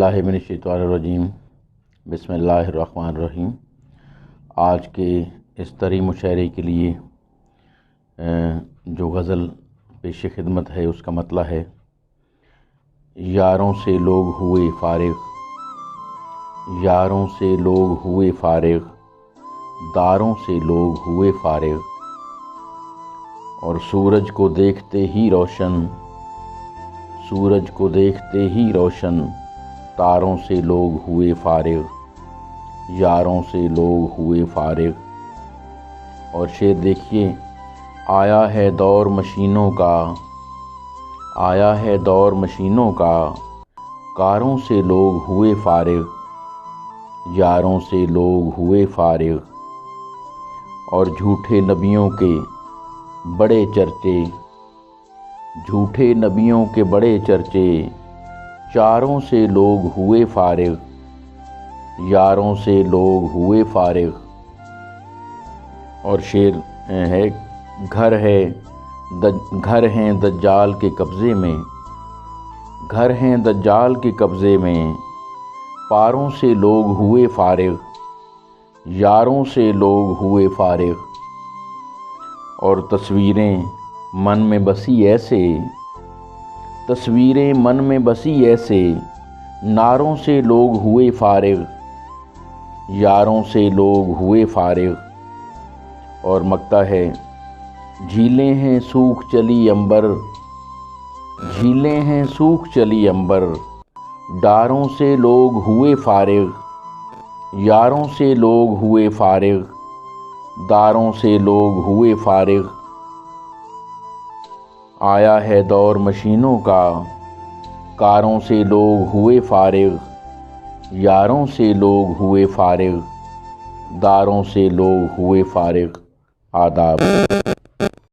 मिनश्शैतानिर्रजीम बिस्मिल्लाहिर्रहमानिर्रहीम। आज के इस तरी मुशायरे के लिए जो गज़ल पेश खिदमत है उसका मतलब है, यारों से लोग हुए फारिग, यारों से लोग हुए फारिग, दारों से लोग हुए फारिग, और सूरज को देखते ही रोशन, सूरज को देखते ही रोशन, तारों से लोग हुए फारिग, यारों से लोग हुए फारिग। और शेर देखिए, आया है दौर मशीनों का, आया है दौर मशीनों का, कारों से लोग हुए फारिग, यारों से लोग हुए फारिग। और झूठे नबियों के बड़े चर्चे, झूठे नबियों के बड़े चर्चे, चारों से लोग हुए फारिग, यारों से लोग हुए फारिग। और शेर है, घर हैं दज्जाल के कब्ज़े में, घर हैं दज्जाल के कब्ज़े में, पारों से लोग हुए फारिग, यारों से लोग हुए फारिग। और तस्वीरें मन में बसी ऐसे, तस्वीरें मन में बसी ऐसे, नारों से लोग हुए फारिग, यारों से लोग हुए फारिग। और मकता है, झीलें हैं सूख चली अंबर, झीलें हैं सूख चली अंबर, डारों से लोग हुए फारिग, यारों से लोग हुए फारिग, दारों से लोग हुए फारिग। आया है दौर मशीनों का, कारों से लोग हुए फारिग, यारों से लोग हुए फारिग, दारों से लोग हुए फारिग। आदाब।